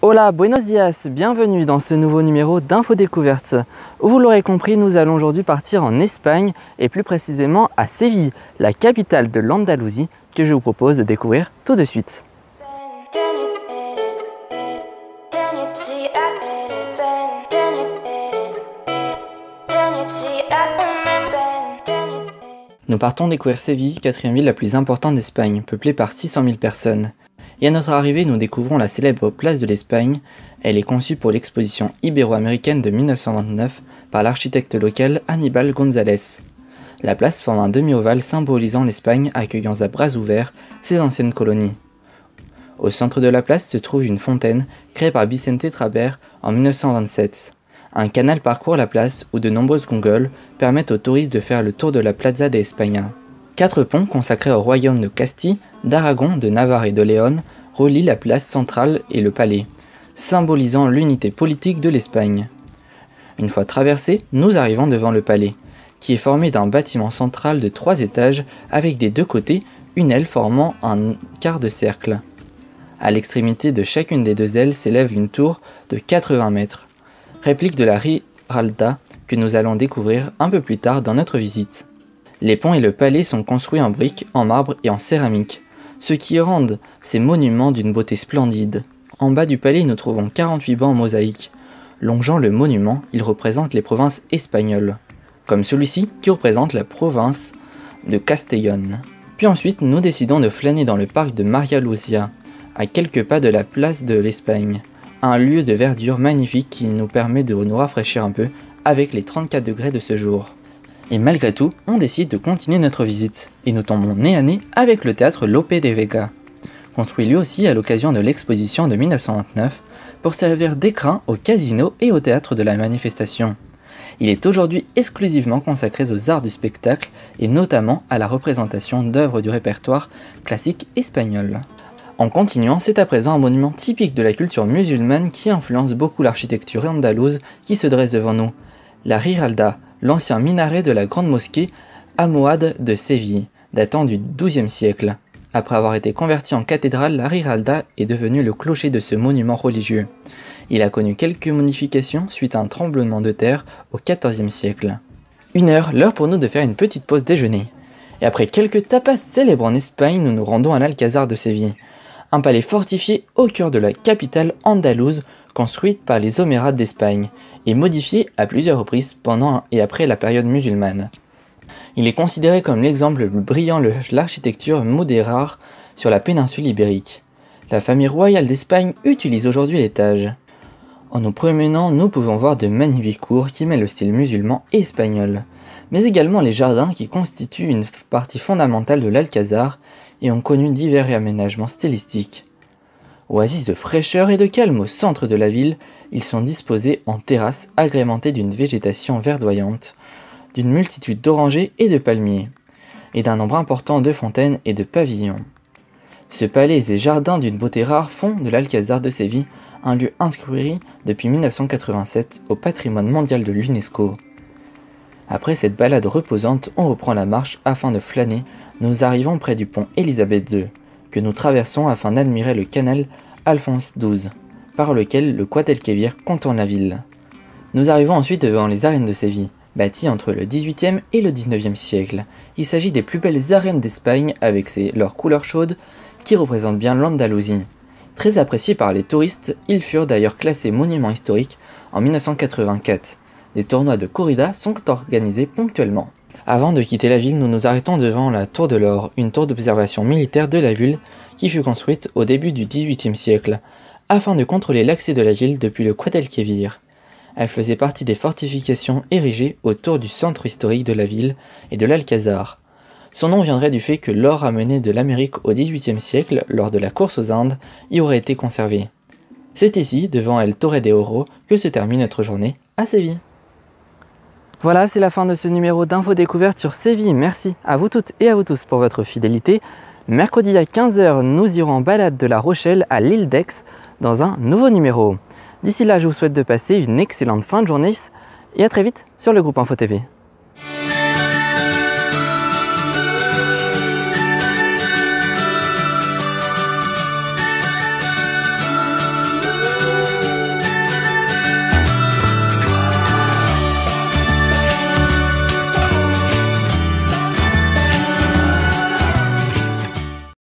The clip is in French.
Hola, buenos dias, bienvenue dans ce nouveau numéro d'Info Découverte. Vous l'aurez compris, nous allons aujourd'hui partir en Espagne et plus précisément à Séville, la capitale de l'Andalousie, que je vous propose de découvrir tout de suite. Nous partons découvrir Séville, quatrième ville la plus importante d'Espagne, peuplée par 600 000 personnes. Et à notre arrivée, nous découvrons la célèbre place de l'Espagne. Elle est conçue pour l'exposition ibéro-américaine de 1929 par l'architecte local Aníbal González. La place forme un demi-ovale symbolisant l'Espagne accueillant à bras ouverts ses anciennes colonies. Au centre de la place se trouve une fontaine créée par Vicente Traver en 1927. Un canal parcourt la place où de nombreuses gondoles permettent aux touristes de faire le tour de la Plaza de España. 4 ponts consacrés au royaume de Castille, d'Aragon, de Navarre et de Léon relient la place centrale et le palais, symbolisant l'unité politique de l'Espagne. Une fois traversé, nous arrivons devant le palais, qui est formé d'un bâtiment central de 3 étages avec des deux côtés une aile formant un quart de cercle. À l'extrémité de chacune des 2 ailes s'élève une tour de 80 mètres, réplique de la Giralda que nous allons découvrir un peu plus tard dans notre visite. Les ponts et le palais sont construits en briques, en marbre et en céramique, ce qui rendent ces monuments d'une beauté splendide. En bas du palais, nous trouvons 48 bancs en mosaïque. Longeant le monument, ils représentent les provinces espagnoles, comme celui-ci qui représente la province de Castellón. Puis ensuite, nous décidons de flâner dans le parc de Maria Luzia, à quelques pas de la place de l'Espagne, un lieu de verdure magnifique qui nous permet de nous rafraîchir un peu avec les 34 degrés de ce jour. Et malgré tout, on décide de continuer notre visite, et nous tombons nez à nez avec le théâtre Lope de Vega, construit lui aussi à l'occasion de l'exposition de 1929 pour servir d'écrin au casino et au théâtre de la manifestation. Il est aujourd'hui exclusivement consacré aux arts du spectacle et notamment à la représentation d'œuvres du répertoire classique espagnol. En continuant, c'est à présent un monument typique de la culture musulmane qui influence beaucoup l'architecture andalouse qui se dresse devant nous, la Giralda, l'ancien minaret de la grande mosquée almohade de Séville, datant du XIIe siècle. Après avoir été converti en cathédrale, la Giralda est devenue le clocher de ce monument religieux. Il a connu quelques modifications suite à un tremblement de terre au XIVe siècle. L'heure pour nous de faire une petite pause déjeuner. Et après quelques tapas célèbres en Espagne, nous nous rendons à l'Alcázar de Séville, un palais fortifié au cœur de la capitale andalouse, construite par les Omeyades d'Espagne et modifié à plusieurs reprises pendant et après la période musulmane. Il est considéré comme l'exemple le plus brillant de l'architecture mudéjar sur la péninsule ibérique. La famille royale d'Espagne utilise aujourd'hui l'étage. En nous promenant, nous pouvons voir de magnifiques cours qui mêlent le style musulman et espagnol, mais également les jardins qui constituent une partie fondamentale de l'Alcázar et ont connu divers réaménagements stylistiques. Oasis de fraîcheur et de calme au centre de la ville, ils sont disposés en terrasses agrémentées d'une végétation verdoyante, d'une multitude d'orangers et de palmiers, et d'un nombre important de fontaines et de pavillons. Ce palais et jardins d'une beauté rare font de l'Alcázar de Séville un lieu inscrit depuis 1987 au patrimoine mondial de l'UNESCO. Après cette balade reposante, on reprend la marche afin de flâner. Nous arrivons près du pont Élisabeth II, que nous traversons afin d'admirer le canal Alphonse XII, par lequel le Guadalquivir contourne la ville. Nous arrivons ensuite devant les arènes de Séville, bâties entre le XVIIIe et le XIXe siècle. Il s'agit des plus belles arènes d'Espagne avec leurs couleurs chaudes qui représentent bien l'Andalousie. Très appréciés par les touristes, ils furent d'ailleurs classés monuments historiques en 1984. Des tournois de corrida sont organisés ponctuellement. Avant de quitter la ville, nous nous arrêtons devant la Tour de l'Or, une tour d'observation militaire de la ville qui fut construite au début du XVIIIe siècle, afin de contrôler l'accès de la ville depuis le Guadalquivir. Elle faisait partie des fortifications érigées autour du centre historique de la ville et de l'Alcázar. Son nom viendrait du fait que l'or amené de l'Amérique au XVIIIe siècle, lors de la course aux Indes, y aurait été conservé. C'est ici, devant El Torre de Oro, que se termine notre journée à Séville. Voilà, c'est la fin de ce numéro d'Info Découverte sur Séville. Merci à vous toutes et à vous tous pour votre fidélité. Mercredi à 15 h, nous irons en balade de La Rochelle à l'île d'Aix dans un nouveau numéro. D'ici là, je vous souhaite de passer une excellente fin de journée et à très vite sur le groupe Info TV.